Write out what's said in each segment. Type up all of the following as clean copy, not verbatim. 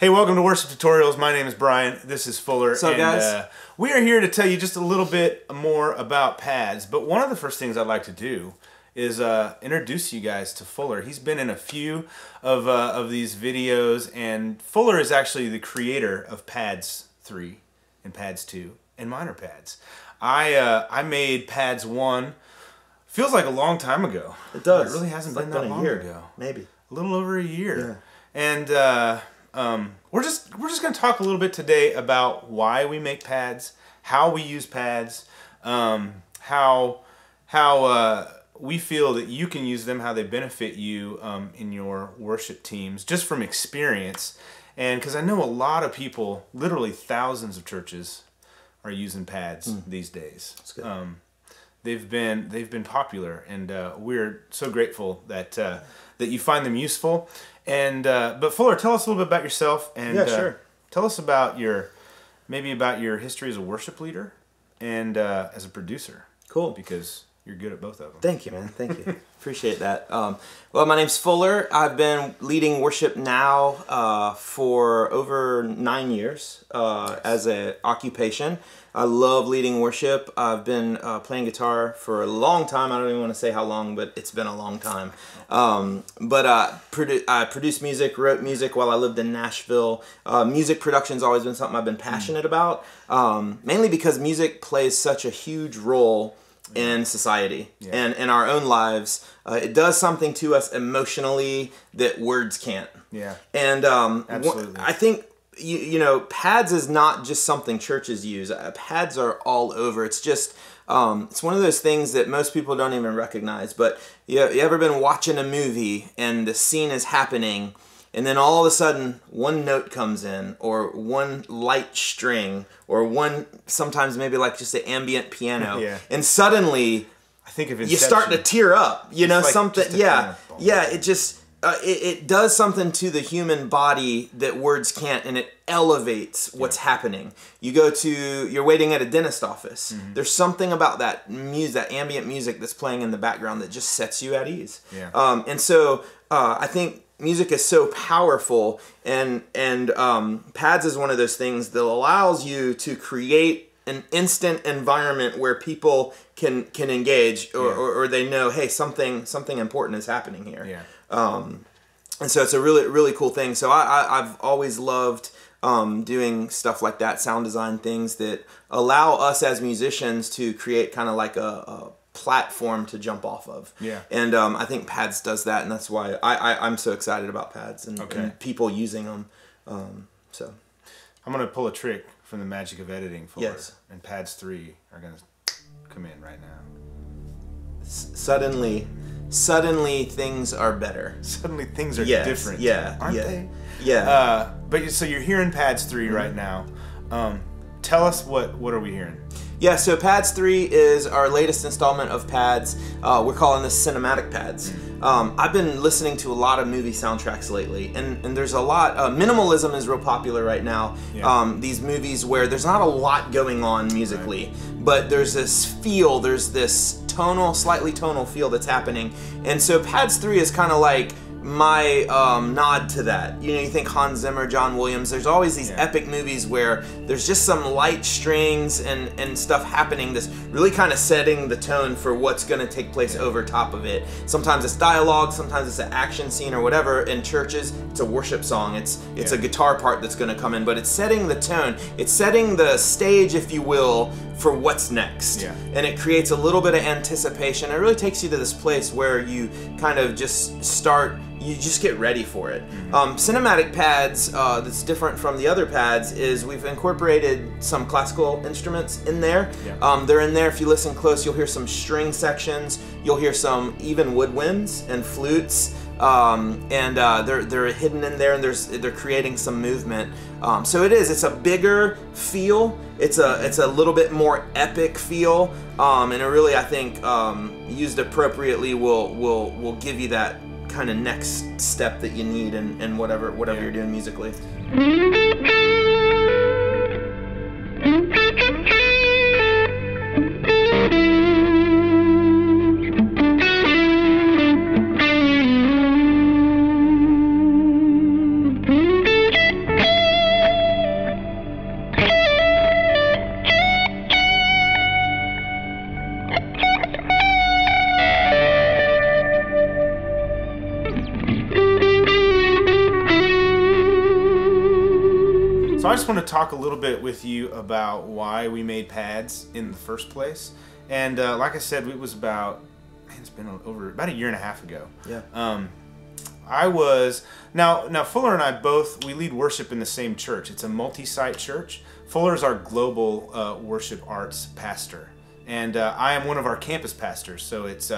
Hey, welcome to Worship Tutorials. My name is Brian. This is Fuller. What's up, guys? We are here to tell you just a little bit more about pads. But one of the first things I'd like to do is introduce you guys to Fuller. He's been in a few of these videos, and Fuller is actually the creator of Pads 3 and Pads 2 and minor pads. I made Pads 1. Feels like a long time ago. It does. It really hasn't been that long ago. Maybe a little over a year. Yeah. And we're just going to talk a little bit today about why we make pads, how we use pads, how we feel that you can use them, how they benefit you in your worship teams, just from experience. And because I know a lot of people, literally thousands of churches, are using pads these days. That's good. They've been popular, and we're so grateful that that you find them useful. And but Fuller, tell us a little bit about yourself, and sure. Tell us about your history as a worship leader and as a producer. Cool. Because you're good at both of them. Thank you, man. Thank you. Appreciate that. Well, my name's Fuller. I've been leading worship now for over 9 years as an occupation. I love leading worship. I've been playing guitar for a long time. I don't even want to say how long, but it's been a long time. But I produced music, wrote music while I lived in Nashville. Music production's always been something I've been passionate about, mainly because music plays such a huge role in society and in our own lives. It does something to us emotionally that words can't. Yeah. And absolutely. I think you know, pads is not just something churches use. Pads are all over. It's just it's one of those things that most people don't even recognize. But you ever been watching a movie and the scene is happening, and then all of a sudden one note comes in, or one light string, or one, sometimes maybe like just an ambient piano, and suddenly I think of you start to tear up. You know, like something. Yeah. It just it does something to the human body that words can't, and it elevates what's happening. You're waiting at a dentist office. There's something about that music, that ambient music that's playing in the background, that just sets you at ease. Yeah. And so I think music is so powerful, and pads is one of those things that allows you to create an instant environment where people can engage, or they know, hey, something important is happening here. Yeah. And so it's a really, really cool thing. So I've always loved doing stuff like that, sound design things that allow us as musicians to create kind of like a platform to jump off of. Yeah. And I think pads does that, and that's why I'm so excited about pads and people using them. So I'm going to pull a trick from the magic of editing for Yes. and Pads 3 are going to come in right now. Suddenly things are better. Suddenly things are different. Aren't they? Yeah. But so you're hearing Pads 3 right now. Tell us what are we hearing? Yeah, so Pads 3 is our latest installment of Pads. We're calling this Cinematic Pads. I've been listening to a lot of movie soundtracks lately, and there's a lot, minimalism is real popular right now. Yeah. These movies where there's not a lot going on musically, but there's this feel, there's this slightly tonal feel that's happening. And so Pads 3 is kind of like my nod to that. You know, you think Hans Zimmer, John Williams, there's always these epic movies where there's just some light strings and stuff happening that's really kind of setting the tone for what's going to take place over top of it. Sometimes it's dialogue, sometimes it's an action scene or whatever. In churches, it's a worship song, it's a guitar part that's going to come in, but it's setting the tone, it's setting the stage, if you will, for what's next. And it creates a little bit of anticipation. It really takes you to this place where you kind of just you just get ready for it. Cinematic pads, that's different from the other pads, is we've incorporated some classical instruments in there. They're in there. If you listen close, you'll hear some string sections. You'll hear some even woodwinds and flutes. They're hidden in there, and they're creating some movement. So it's a bigger feel. It's a little bit more epic feel, and it really, I think, used appropriately will give you that kind of next step that you need in whatever you're doing musically. So I just want to talk a little bit with you about why we made pads in the first place. And like I said, it was it's been over about a year and a half ago. Yeah. Now Fuller and I we lead worship in the same church. It's a multi-site church. Fuller is our global worship arts pastor, and I am one of our campus pastors. So it's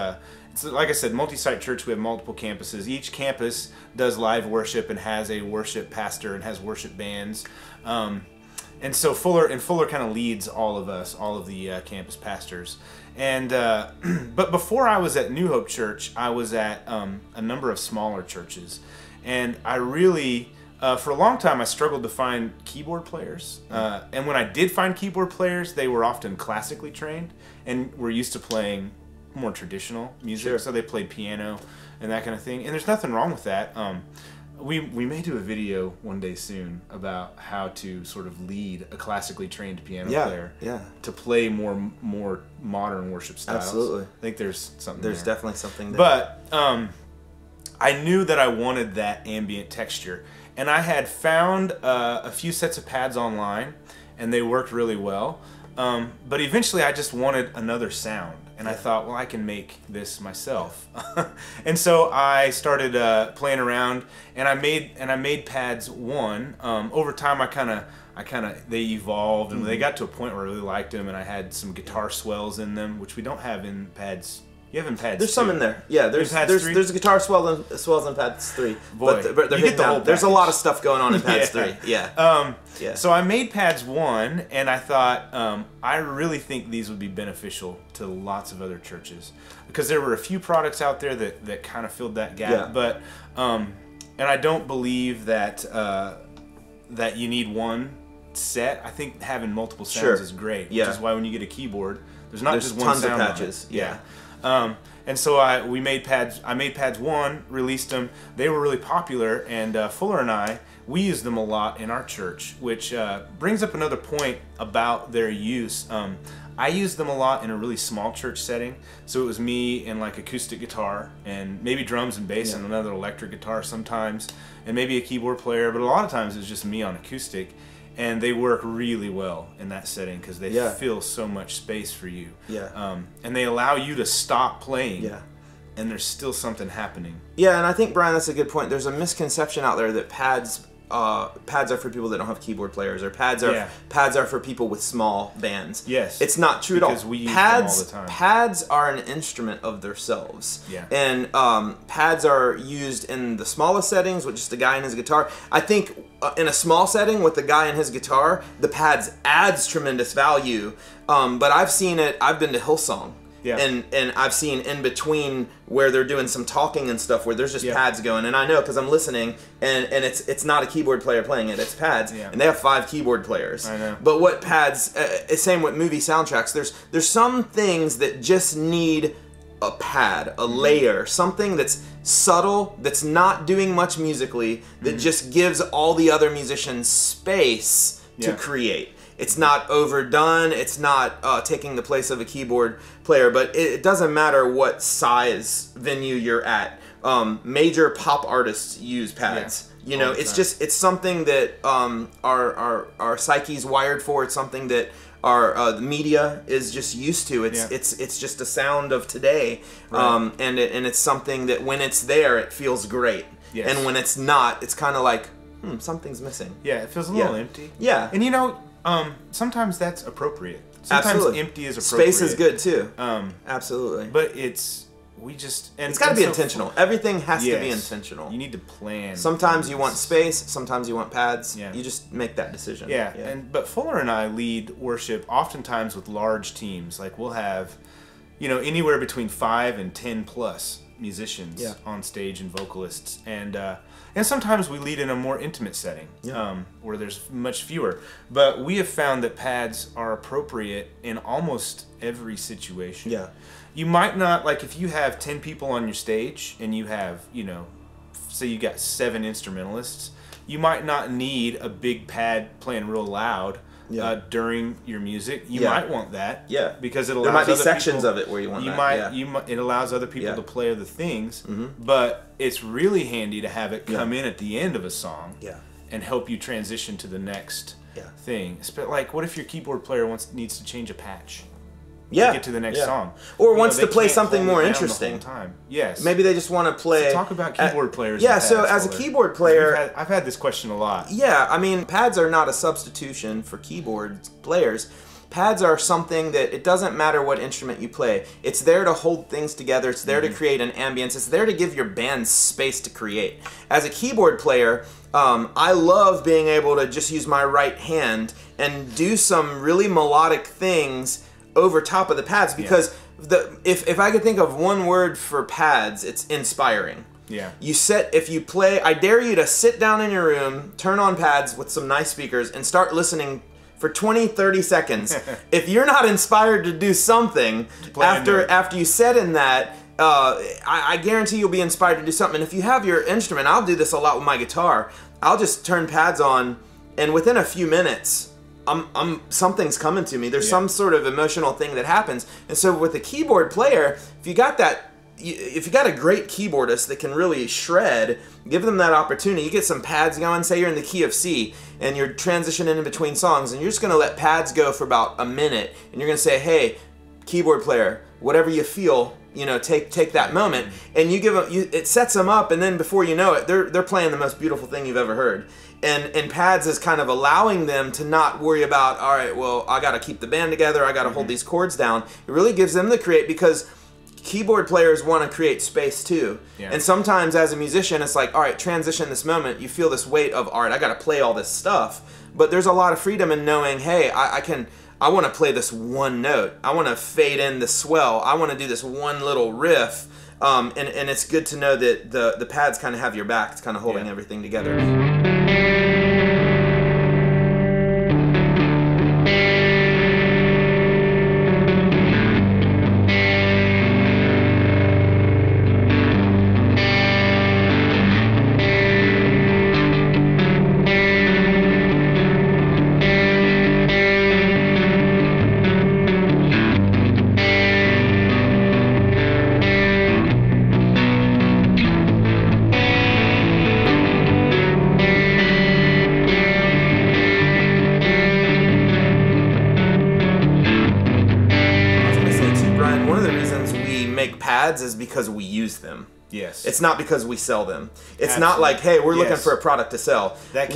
like I said, multi-site church. We have multiple campuses. Each campus does live worship and has a worship pastor and has worship bands. And so Fuller kind of leads all of us, all of the campus pastors. And but before I was at New Hope Church, I was at a number of smaller churches, and I really, for a long time, I struggled to find keyboard players. And when I did find keyboard players, they were often classically trained and were used to playing more traditional music. Sure. So they played piano and that kind of thing. And there's nothing wrong with that. We may do a video one day soon about how to sort of lead a classically trained piano player to play more modern worship styles. Absolutely. I think there's something There's there. definitely something there. But I knew that I wanted that ambient texture. And I had found a few sets of pads online, and they worked really well. But eventually I just wanted another sound. And I thought, well, I can make this myself. And so I started playing around, and I made pads 1. Over time, they evolved, and they got to a point where I really liked them, and I had some guitar swells in them, which we don't have in pads. You have in pads. There's some in there. Yeah, there's a guitar swells in pads 3. Boy, but they're you get the whole There's a package. lot of stuff going on in pads 3. Yeah. So I made pads 1, and I thought I really think these would be beneficial to lots of other churches, because there were a few products out there that kind of filled that gap. Yeah. But and I don't believe that that you need one set. I think having multiple sounds is great. Yeah. Which is why when you get a keyboard, there's not just one tons sound of on it. patches. Yeah. And so I made pads 1, released them. They were really popular, and Fuller and I, we used them a lot in our church, which brings up another point about their use. I used them a lot in a really small church setting, so it was me and like acoustic guitar and maybe drums and bass and another electric guitar sometimes, and maybe a keyboard player, but a lot of times it was just me on acoustic. And they work really well in that setting because they fill so much space for you. Yeah. And they allow you to stop playing. Yeah. And there's still something happening. Yeah, and I think, Brian, that's a good point. There's a misconception out there that pads are for people that don't have keyboard players, or pads are for people with small bands. Yes. It's not true at all. Because we use them all the time. Pads are an instrument of themselves. Yeah. And pads are used in the smallest settings with just a guy and his guitar. I think in a small setting with the guy and his guitar, the pads adds tremendous value. But I've been to Hillsong. Yeah. And I've seen in between where they're doing some talking and stuff where there's just pads going, and I know because I'm listening, and it's not a keyboard player playing it, it's pads, and they have 5 keyboard players. I know. But what pads? Same with movie soundtracks. There's some things that just need a pad, a layer, something that's subtle, that's not doing much musically, that just gives all the other musicians space to create. It's not overdone. It's not taking the place of a keyboard player. But it doesn't matter what size venue you're at. Major pop artists use pads. Yeah. You know, it's something that our psyche's wired for. It's something that the media is just used to. It's just a sound of today. Right. And it's something that when it's there, it feels great. Yes. And when it's not, it's kind of like something's missing. Yeah, it feels a little empty. Yeah. And you know, sometimes that's appropriate. Sometimes Absolutely. empty is appropriate. Space is good too. Absolutely. But it's got to be intentional. Everything has to be intentional. You need to plan. Sometimes you want space. Sometimes you want pads. Yeah. You just make that decision. Yeah. But Fuller and I lead worship oftentimes with large teams. Like we'll have, anywhere between 5 and 10 plus musicians on stage and vocalists, and sometimes we lead in a more intimate setting where there's much fewer. But we have found that pads are appropriate in almost every situation. Yeah. You might not, like if you have 10 people on your stage and you have, say you got 7 instrumentalists, you might not need a big pad playing real loud during your music. You might want that. Yeah. Because it allows there might be other sections people, of it where you want that. It allows other people to play other things, but it's really handy to have it come in at the end of a song. Yeah. and help you transition to the next thing. But like, what if your keyboard player needs to change a patch? To get to the next song, or wants to play something more interesting. Yes, maybe they just want to play. So talk about keyboard players. Yeah, so as a keyboard player, I've had this question a lot. Yeah, I mean, pads are not a substitution for keyboard players. Pads are something that it doesn't matter what instrument you play. It's there to hold things together. It's there to create an ambience. It's there to give your band space to create. As a keyboard player, I love being able to just use my right hand and do some really melodic things over top of the pads, because if I could think of one word for pads, it's inspiring. Yeah. If you play, I dare you to sit down in your room, turn on pads with some nice speakers, and start listening for 20, 30 seconds. If you're not inspired to do something after you set in that, I guarantee you'll be inspired to do something. And if you have your instrument, I'll do this a lot with my guitar. I'll just turn pads on, and within a few minutes, something's coming to me. There's some sort of emotional thing that happens. And so with a keyboard player, if you got a great keyboardist that can really shred, give them that opportunity. You get some pads going, say you're in the key of C, and you're transitioning in between songs, and you're just gonna let pads go for about a minute, and you're gonna say, hey, keyboard player, whatever you feel, take that moment, and you give them, it sets them up, and then before you know it, they're playing the most beautiful thing you've ever heard. And pads is kind of allowing them to not worry about, all right, well, I got to keep the band together, I got to hold these chords down. It really gives them to create, because keyboard players want to create space too. Yeah. And sometimes as a musician, it's like, all right, transition this moment. You feel this weight of, all right, I got to play all this stuff. But there's a lot of freedom in knowing, hey, I want to play this one note. I want to fade in the swell. I want to do this one little riff. And it's good to know that the pads kind of have your back. It's kind of holding everything together. Is because we use them. Yes. It's not because we sell them. It's not like, hey, we're looking for a product to sell. The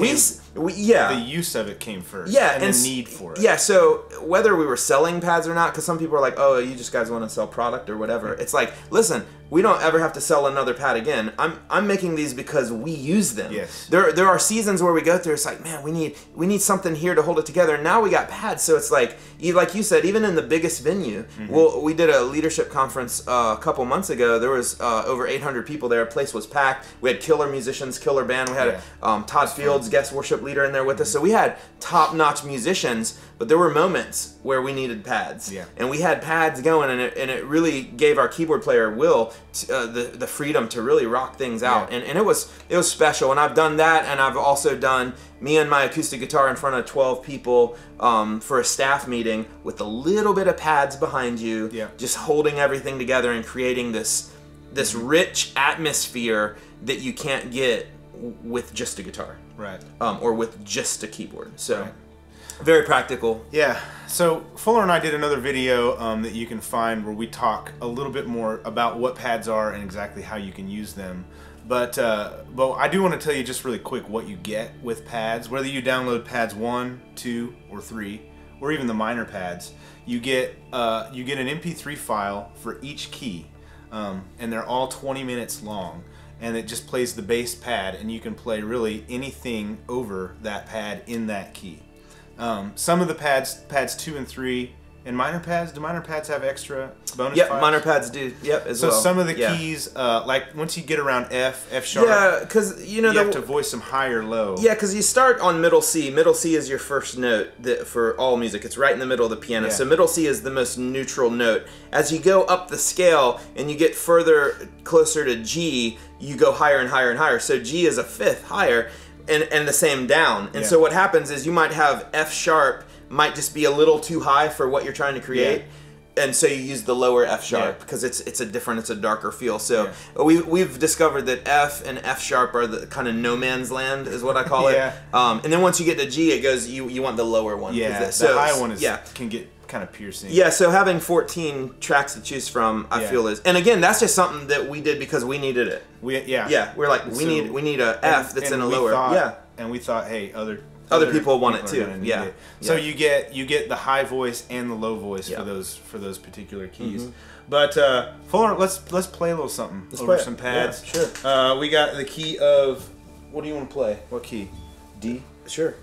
use of it came first. Yeah, and the need for it. Yeah, so whether we were selling pads or not, because some people are like, oh, you just guys want to sell product or whatever. It's like, listen, we don't ever have to sell another pad again. I'm making these because we use them. Yes. There are seasons where we go through, it's like, man, we need something here to hold it together. And now we got pads, so it's like you said, even in the biggest venue. We did a leadership conference a couple months ago. There was over 800 people there. The place was packed. We had killer musicians, killer band. We had Todd Fields, guest worship leader, in there with us. So we had top-notch musicians, but there were moments where we needed pads. Yeah. And we had pads going, and it really gave our keyboard player, Will, the freedom to really rock things out. Yeah. And it was special. And I've done that, and I've also done me and my acoustic guitar in front of 12 people for a staff meeting with a little bit of pads behind you, just holding everything together and creating this rich atmosphere that you can't get with just a guitar. Right. Or with just a keyboard. So, very practical. Yeah. So, Fuller and I did another video that you can find where we talk a little bit more about what pads are and exactly how you can use them. But I do want to tell you just really quick what you get with pads. Whether you download pads 1, 2, or 3, or even the minor pads, you get an MP3 file for each key, and they're all 20 minutes long. And it just plays the bass pad, and you can play really anything over that pad in that key. Some of the pads 2 and 3, and minor pads, do minor pads have extra bonus files? Minor pads do, as well. So some of the keys, like once you get around F sharp, because you have to voice them high or low. Yeah, because you start on middle C. Middle C is your first note for all music. It's right in the middle of the piano. So middle C is the most neutral note. As you go up the scale and you get further closer to G, you go higher and higher and higher. So G is a fifth higher, and the same down. And so what happens is you might have F sharp might just be a little too high for what you're trying to create. and so you use the lower F sharp because it's a darker feel. So we've discovered that F and F sharp are the kind of no man's land, is what I call it. And then once you get to G, it goes you want the lower one. Yeah, so the high one can get kind of piercing. Yeah, so having 14 tracks to choose from, I feel is, and again, that's just something that we did because we needed it. We're like we need a F that's in a lower. And we thought, hey, other people want it too. It. So you get the high voice and the low voice for those particular keys. But Fuller, let's play a little something over some pads. Yeah, sure. We got the key of, what do you want to play? What key? D? Sure.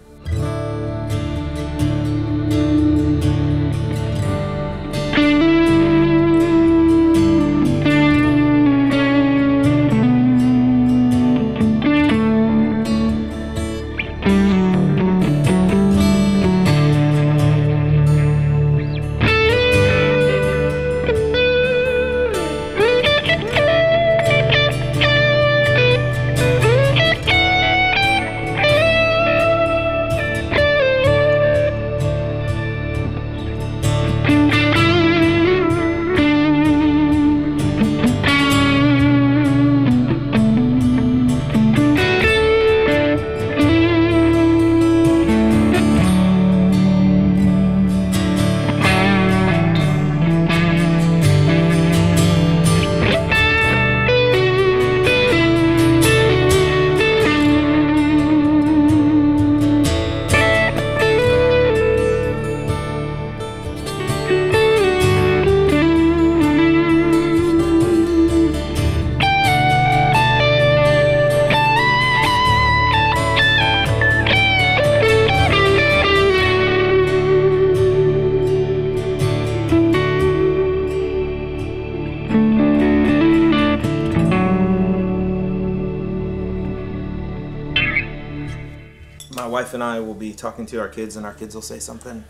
My wife and I will be talking to our kids, and our kids will say something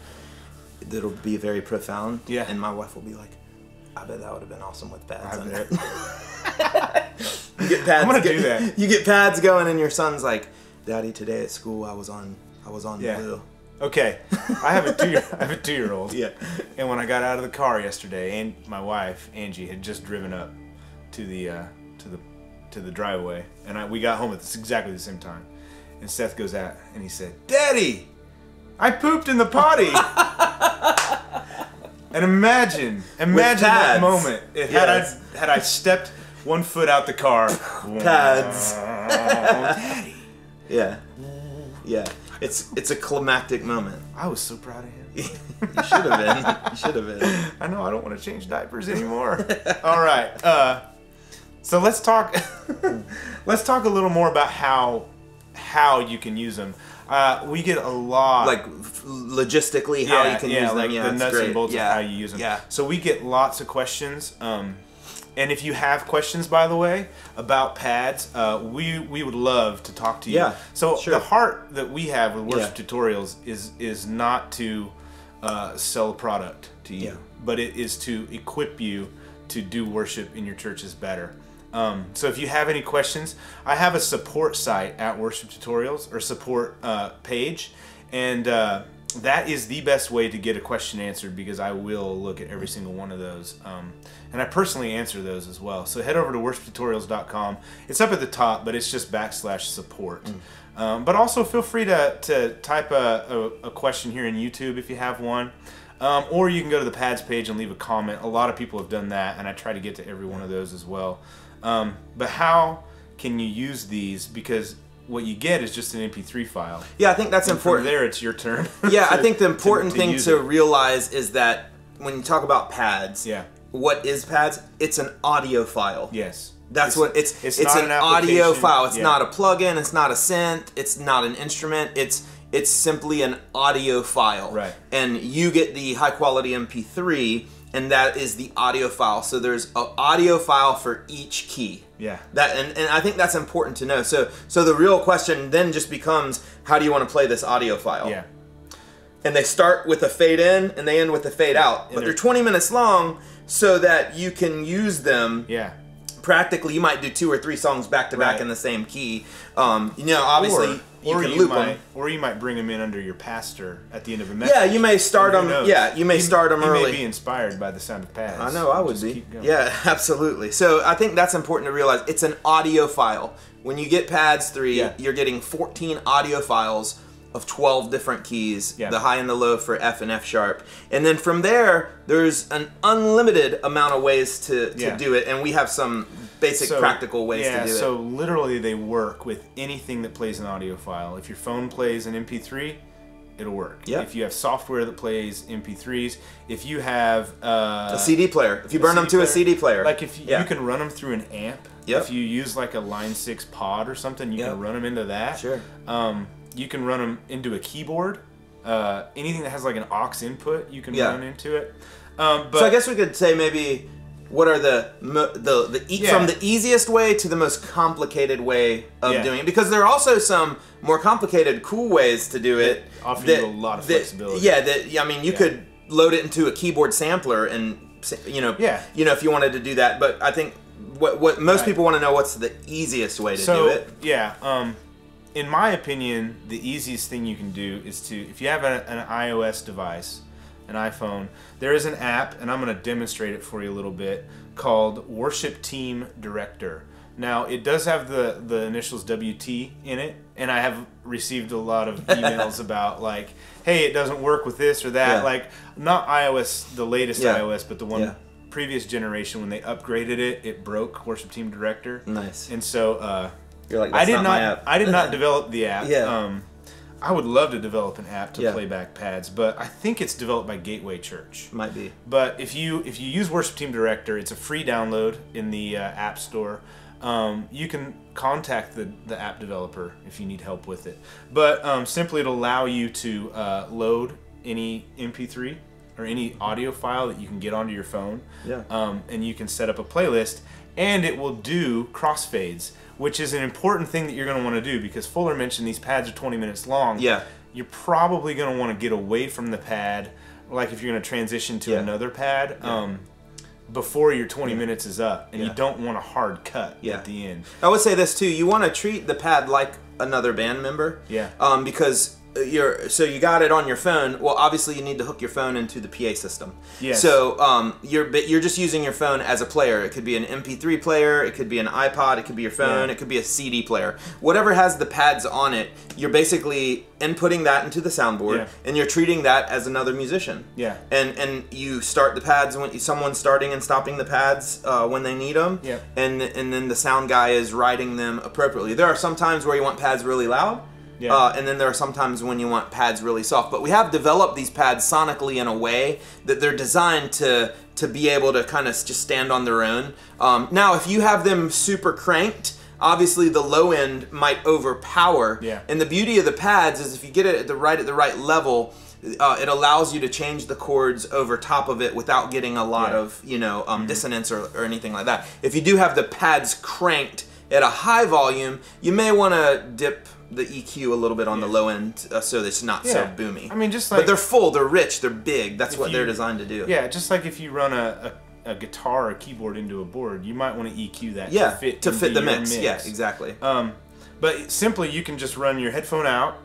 that'll be very profound. Yeah. And my wife will be like, I bet that would have been awesome with pads on it. You get pads. I'm gonna do that. You get pads going, and your son's like, Daddy, today at school I was on blue. Okay. I have a 2-year-old. Yeah. And when I got out of the car yesterday, and my wife Angie had just driven up to the driveway, and we got home at exactly the same time. And Seth goes out and he said, Daddy, I pooped in the potty. And imagine that moment. Had I stepped 1 foot out the car. Pads. Daddy. Yeah. Yeah. It's a climactic moment. I was so proud of him. You should have been. You should have been. I know, I don't want to change diapers anymore. All right. So let's talk a little more about how you can use them. We get a lot, like logistically how you can use them. Like the nuts and bolts of how you use them. Yeah. So we get lots of questions. And if you have questions, by the way, about pads, we would love to talk to you. Yeah. So the heart that we have with worship tutorials is not to sell a product to you, but it is to equip you to do worship in your churches better. So if you have any questions, I have a support site at Worship Tutorials, or support page, and that is the best way to get a question answered, because I will look at every single one of those, and I personally answer those as well. So head over to worshiptutorials.com. It's up at the top, but it's just /support. But also feel free to type a question here in YouTube if you have one. Or you can go to the pads page and leave a comment. A lot of people have done that, and I try to get to every one of those as well. But how can you use these? Because what you get is just an MP3 file. Yeah, I think that's important. From there, it's your turn. Yeah, I think the important thing to realize is that when you talk about pads, what is pads? It's an audio file. Yes. That's what it's an audio file. It's not a plugin. It's not a synth. It's not an instrument. It's simply an audio file. Right. And you get the high quality MP3, and that is the audio file. So there's an audio file for each key. Yeah. And I think that's important to know. So the real question then just becomes, how do you want to play this audio file? Yeah. And they start with a fade in and they end with a fade out. But they're 20 minutes long so that you can use them practically you might do 2 or 3 songs back to back Right. in the same key. You know, obviously you can loop them. Or you might bring them in under your pastor at the end of a message. Yeah, you may start them. Yeah, you may start them early. You may be inspired by the sound of pads. I know, I would be. Yeah, absolutely. So I think that's important to realize. It's an audio file. When you get pads 3, you're getting 14 audio files of 12 different keys, the high and the low for F and F sharp. And then from there, there's an unlimited amount of ways to do it, and we have some basic practical ways to do it. So literally they work with anything that plays an audio file. If your phone plays an MP3, it'll work. Yep. If you have software that plays MP3s, if you have a CD player, if you burn them to a CD player. Like if you can run them through an amp. Yep. If you use like a Line 6 pod or something, you can run them into that. Sure. You can run them into a keyboard. Anything that has like an aux input, you can run into it. But so I guess we could say maybe what are from the easiest way to the most complicated way of doing it, because there are also some more complicated, cool ways to do it. Offer you a lot of flexibility. Yeah, I mean, you could load it into a keyboard sampler, and you know, if you wanted to do that. But I think what most people want to know, what's the easiest way to do it? Yeah. In my opinion, the easiest thing you can do is to, if you have an iOS device, an iPhone, there is an app, and I'm going to demonstrate it for you a little bit, called Worship Team Director. Now, it does have the initials WT in it, and I have received a lot of emails about, like, hey, it doesn't work with this or that. Like, not iOS, the latest iOS, but the one previous generation, when they upgraded it, it broke Worship Team Director. Nice. And so, you're like, that's not my app. I did not develop the app. I would love to develop an app to play back pads, but I think it's developed by Gateway Church. Might be. But if you use Worship Team Director, it's a free download in the App Store. You can contact the app developer if you need help with it. But simply it'll allow you to load any MP3 or any audio file that you can get onto your phone. And you can set up a playlist, and it will do crossfades, which is an important thing that you're going to want to do, because Fuller mentioned these pads are 20 minutes long. You're probably going to want to get away from the pad, like if you're going to transition to another pad, before your 20 minutes is up, and you don't want a hard cut at the end. I would say this too, you want to treat the pad like another band member. Because you got it on your phone. Well, obviously you need to hook your phone into the PA system. So you're just using your phone as a player. It could be an MP3 player, it could be an iPod, it could be your phone, it could be a CD player. Whatever has the pads on it, you're basically inputting that into the soundboard, and you're treating that as another musician. And you start the pads when someone's starting and stopping the pads when they need them. And then the sound guy is writing them appropriately. There are some times where you want pads really loud. And then there are some times when you want pads really soft. But we have developed these pads sonically in a way that they're designed to be able to kind of just stand on their own. Now, if you have them super cranked, obviously the low end might overpower. And the beauty of the pads is if you get it at the right level, it allows you to change the chords over top of it without getting a lot of dissonance or anything like that. If you do have the pads cranked at a high volume, you may want to dip the EQ a little bit on the low end so that it's not so boomy. I mean, just like, but they're full, they're rich, they're big. That's what they're designed to do. Yeah, just like if you run a guitar or a keyboard into a board, you might want to EQ that to fit the mix. Yeah, exactly. But simply, you can just run your headphone out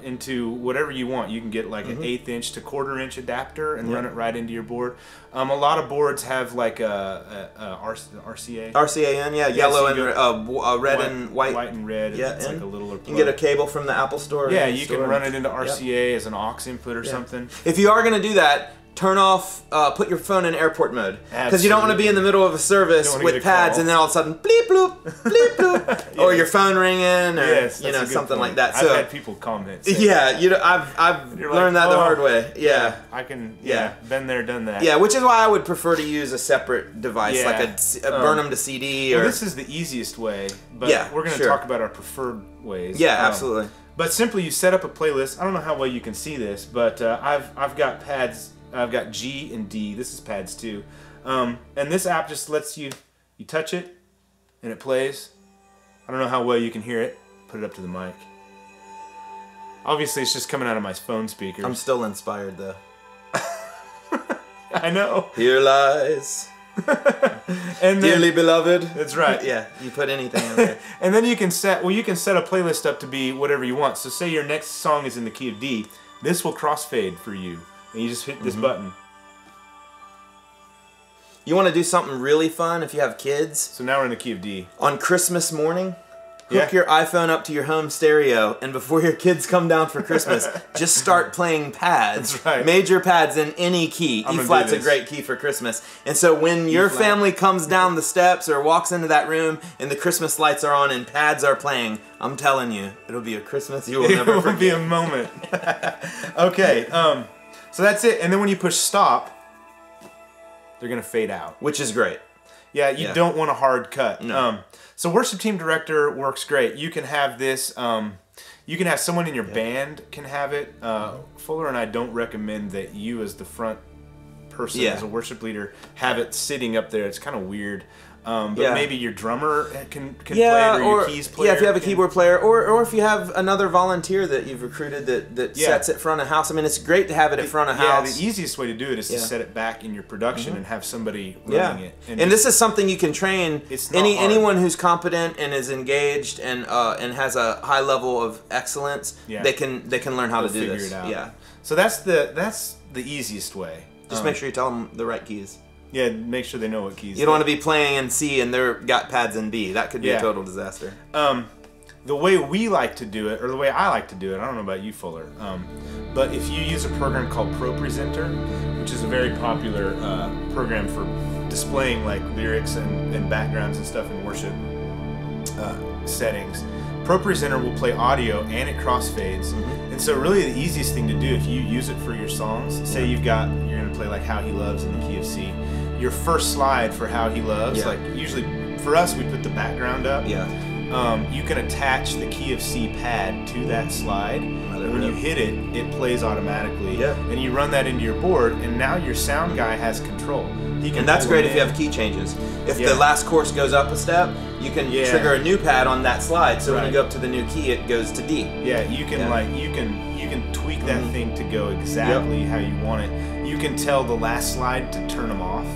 into whatever you want. You can get like an 1/8 inch to 1/4 inch adapter and run it right into your board. A lot of boards have like a RCA. RCAN, yellow and red and white. White and red. Yeah, it's like a littler plug. You can get a cable from the Apple Store. Yeah, you can run it into RCA as an aux input or something. If you are going to do that, turn off, put your phone in airport mode. Because you don't want to be in the middle of a service with pads and then all of a sudden, bleep bloop, bleep bloop, or your phone ringing, or something like that. So, I've had people comment. I've learned that the hard way. I can. Been there, done that. Yeah, which is why I would prefer to use a separate device, like a burn them to CD. Well, this is the easiest way, but we're going to talk about our preferred ways. Yeah, absolutely. But simply, you set up a playlist. I don't know how well you can see this, but I've got pads. I've got G and D. This is pads too. And this app just lets you touch it and it plays. I don't know how well you can hear it. Put it up to the mic. Obviously, it's just coming out of my phone speakers. I'm still inspired though. I know. Here lies And then, dearly beloved. That's right. Yeah, you put anything in there. And then you can set a playlist up to be whatever you want. So say your next song is in the key of D. This will crossfade for you. And you just hit this button. You want to do something really fun if you have kids? So now we're in the key of D. On Christmas morning, hook your iPhone up to your home stereo, and before your kids come down for Christmas, just start playing pads. That's right. Major pads in any key. E flat's a great key for Christmas. And so when your family comes down the steps or walks into that room and the Christmas lights are on and pads are playing, I'm telling you, it'll be a Christmas you will never forget. It will be a moment. Okay, so that's it. And then when you push stop, they're going to fade out. Which is great. Yeah, you don't want a hard cut. No. So worship team director works great. You can have this. You can have someone in your band can have it. Fuller and I don't recommend that you, as the front person, as a worship leader, have it sitting up there. It's kind of weird. But maybe your drummer can play it, or your keys player. Yeah, if you have a keyboard player, or if you have another volunteer that you've recruited that sets it front of house. I mean, it's great to have it at front of house. The easiest way to do it is to set it back in your production and have somebody running it. And this is something you can train. Anyone who's competent and is engaged and has a high level of excellence. They can learn how to do this. Figure it out. Yeah. So that's the easiest way. Just make sure you tell them the right keys. Yeah, make sure they know what keys. You don't want to be playing in C and they've got pads in B. That could be a total disaster. The way we like to do it, or the way I like to do it, I don't know about you, Fuller, but if you use a program called ProPresenter, which is a very popular program for displaying like lyrics and backgrounds and stuff in worship settings, ProPresenter will play audio and it crossfades. And so really the easiest thing to do if you use it for your songs, say you're going to play like How He Loves in the key of C, your first slide for How He Loves, like usually for us we put the background up. You can attach the key of C pad to that slide. And when you hit it, it plays automatically. And you run that into your board, and now your sound guy has control. And that's great if you have key changes. If the last course goes up a step, you can trigger a new pad on that slide. So when you go up to the new key, it goes to D. Yeah, you can you can tweak that thing to go exactly how you want it. You can tell the last slide to turn them off.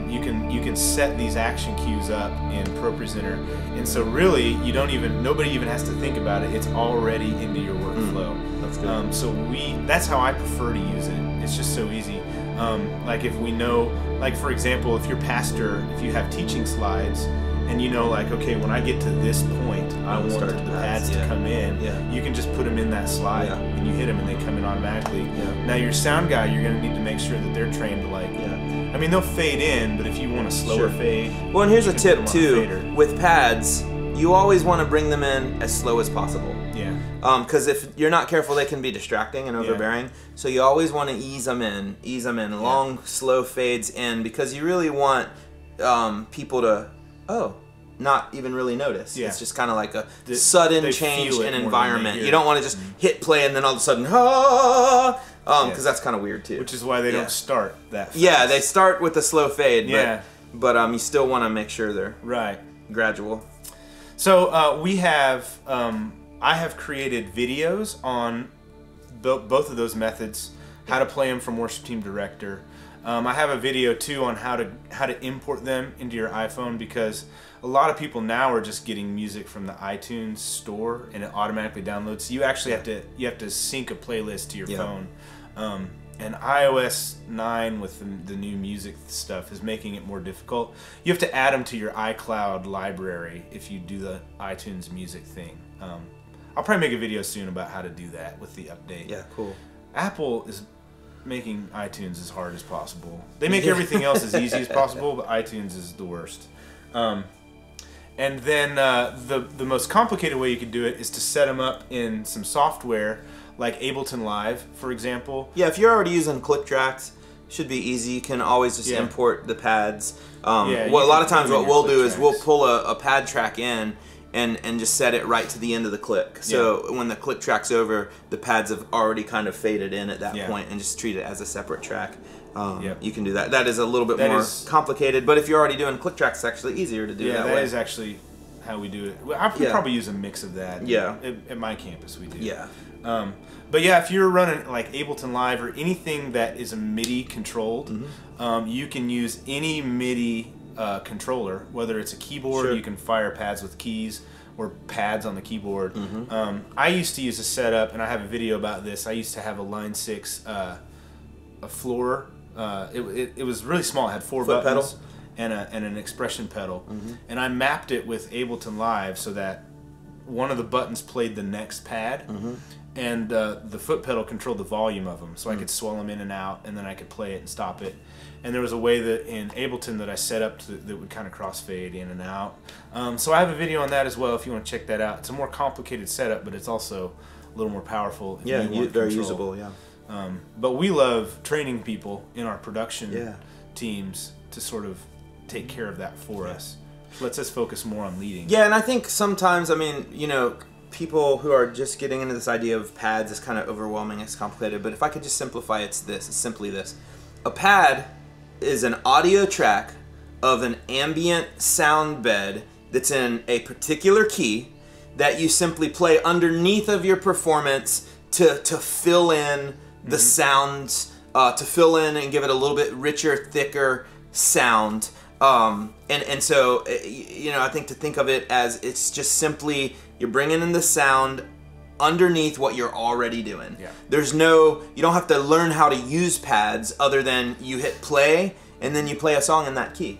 You can set these action cues up in ProPresenter, and so really nobody even has to think about it. It's already into your workflow. That's good. So that's how I prefer to use it. It's just so easy. Like if we know, like for example, if you're pastor, if you have teaching slides, and you know, like, okay, when I get to this point, I want the pads to come in. You can just put them in that slide, and you hit them, and they come in automatically. Now your sound guy, you're going to need to make sure that they're trained to like. I mean, they'll fade in, but if you want a slower fade. Well, and here's a tip too. With pads, you always want to bring them in as slow as possible. Because if you're not careful, they can be distracting and overbearing. So you always want to ease them in, long, slow fades in, because you really want people to not even really notice. It's just kind of like a sudden change in environment. You don't want to just hit play and then all of a sudden, because that's kind of weird too. Which is why they don't start that fast. Yeah, they start with a slow fade, but you still want to make sure they're gradual. So we have, I have created videos on both of those methods, how to play them from worship team director. I have a video too on how to import them into your iPhone, because a lot of people now are just getting music from the iTunes store and it automatically downloads. So you actually have to sync a playlist to your phone. And iOS 9 with the new music stuff is making it more difficult. You have to add them to your iCloud library if you do the iTunes music thing. I'll probably make a video soon about how to do that with the update. Yeah, cool. Apple is making iTunes as hard as possible. They make everything else as easy as possible, but iTunes is the worst. And then the most complicated way you can do it is to set them up in some software like Ableton Live, for example. Yeah, if you're already using click tracks, it should be easy. You can always just import the pads. A lot of times what we'll do is we'll pull a pad track in and just set it right to the end of the click. So when the click track's over, the pads have already kind of faded in at that point, and just treat it as a separate track. You can do that. That is a little bit more complicated, but if you're already doing click tracks, it's actually easier to do that way. That is actually how we do it. I could probably use a mix of that. At my campus we do. But yeah, if you're running like Ableton Live or anything that is a MIDI controlled, you can use any MIDI controller, whether it's a keyboard, you can fire pads with keys or pads on the keyboard. I used to use a setup, and I have a video about this. I used to have a Line 6 a floor. It was really small. It had 4 buttons and an expression pedal. And I mapped it with Ableton Live so that one of the buttons played the next pad. And the foot pedal controlled the volume of them, so I could swell them in and out, and then I could play it and stop it. And there was a way that in Ableton that I set up that would kind of crossfade in and out. So I have a video on that as well if you want to check that out. It's a more complicated setup, but it's also a little more powerful. Yeah, very usable, yeah. But we love training people in our production teams to sort of take care of that for us. Lets us focus more on leading. Yeah, and I think sometimes, I mean, you know, people who are just getting into this idea of pads is kind of overwhelming, it's complicated, but if I could just simplify it's simply this. A pad is an audio track of an ambient sound bed that's in a particular key that you simply play underneath of your performance to fill in the sounds, to fill in and give it a little bit richer, thicker sound. And so, you know, I think to think of it as it's just simply you're bringing in the sound underneath what you're already doing. There's no, you don't have to learn how to use pads other than you hit play and then you play a song in that key.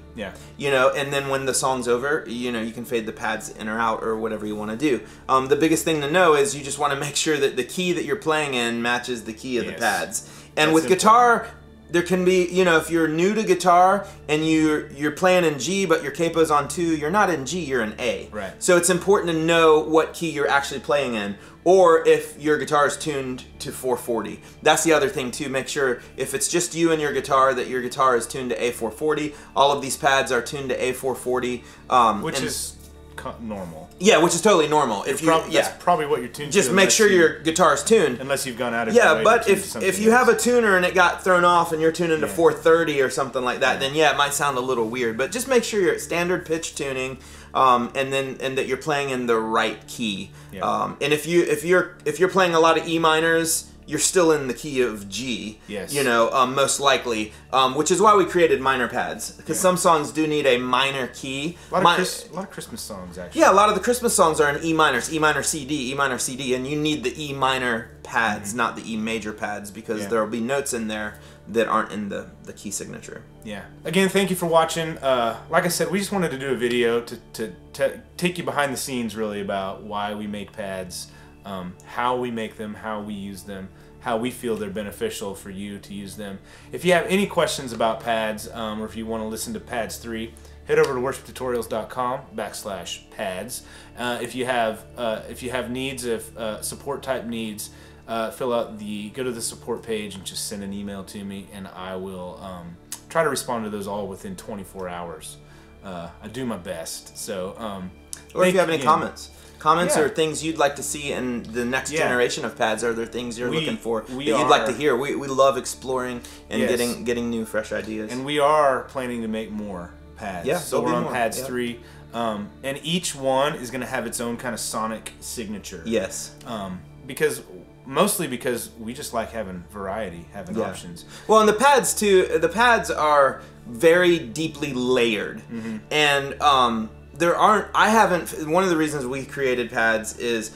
You know, and then when the song's over, you know, you can fade the pads in or out or whatever you want to do. The biggest thing to know is you just want to make sure that the key that you're playing in matches the key of the pads. And with guitar, there can be, you know, if you're new to guitar and you're playing in G but your capo's on 2, you're not in G, you're in A. So it's important to know what key you're actually playing in, or if your guitar is tuned to 440. That's the other thing too. Make sure if it's just you and your guitar that your guitar is tuned to A440. All of these pads are tuned to A440. Which is normal. Yeah, which is totally normal. If that's probably what you're tuned to. Just make sure your guitar is tuned. Unless you've gone out of your way but if you have a tuner and it got thrown off and you're tuning to 430 or something like that, then it might sound a little weird. But just make sure you're at standard pitch tuning, and that you're playing in the right key. And if you're playing a lot of E minors, you're still in the key of G, you know, most likely, which is why we created minor pads, because some songs do need a minor key. A lot of Christmas songs, actually. Yeah, a lot of the Christmas songs are in E minors, E minor CD, E minor CD, and you need the E minor pads, not the E major pads, because there will be notes in there that aren't in the key signature. Again, thank you for watching. Like I said, we just wanted to do a video to take you behind the scenes, really, about why we make pads, how we make them, how we use them, how we feel they're beneficial for you to use them. If you have any questions about pads, or if you want to listen to Pads 3, head over to worshiptutorials.com/pads. If you have needs, support type needs, go to the support page and just send an email to me, and I will try to respond to those all within 24 hours. I do my best. So, or if you have any comments or things you'd like to see in the next generation of pads, are there things you're looking for that you'd like to hear? We love exploring and getting new, fresh ideas. And we are planning to make more pads. So we're on Pads 3. And each one is going to have its own kind of sonic signature. Mostly because we just like having variety, having options. Well, and the pads too, the pads are very deeply layered. And one of the reasons we created pads is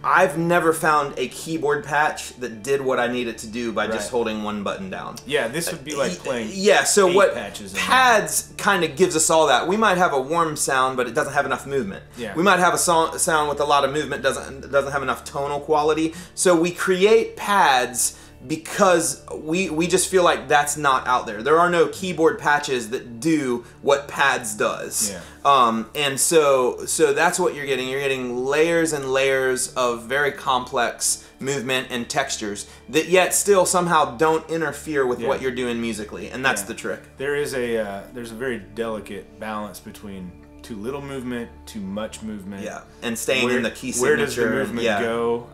I've never found a keyboard patch that did what I needed to do by just holding one button down. This would be like playing so what patches pads kind of gives us all that. We might have a warm sound, but it doesn't have enough movement. We might have a sound with a lot of movement, doesn't have enough tonal quality. So we create pads because we just feel like that's not out there. There are no keyboard patches that do what pads does. And so that's what you're getting. You're getting layers and layers of very complex movement and textures that yet still somehow don't interfere with what you're doing musically, and that's the trick. There's a very delicate balance between too little movement, too much movement. And staying in the key signature. Where does the movement go?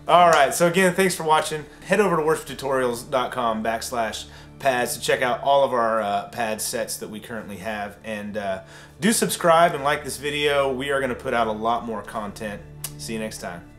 All right, so again, thanks for watching. Head over to worshiptutorials.com/pads to check out all of our pad sets that we currently have. And do subscribe and like this video. We are going to put out a lot more content. See you next time.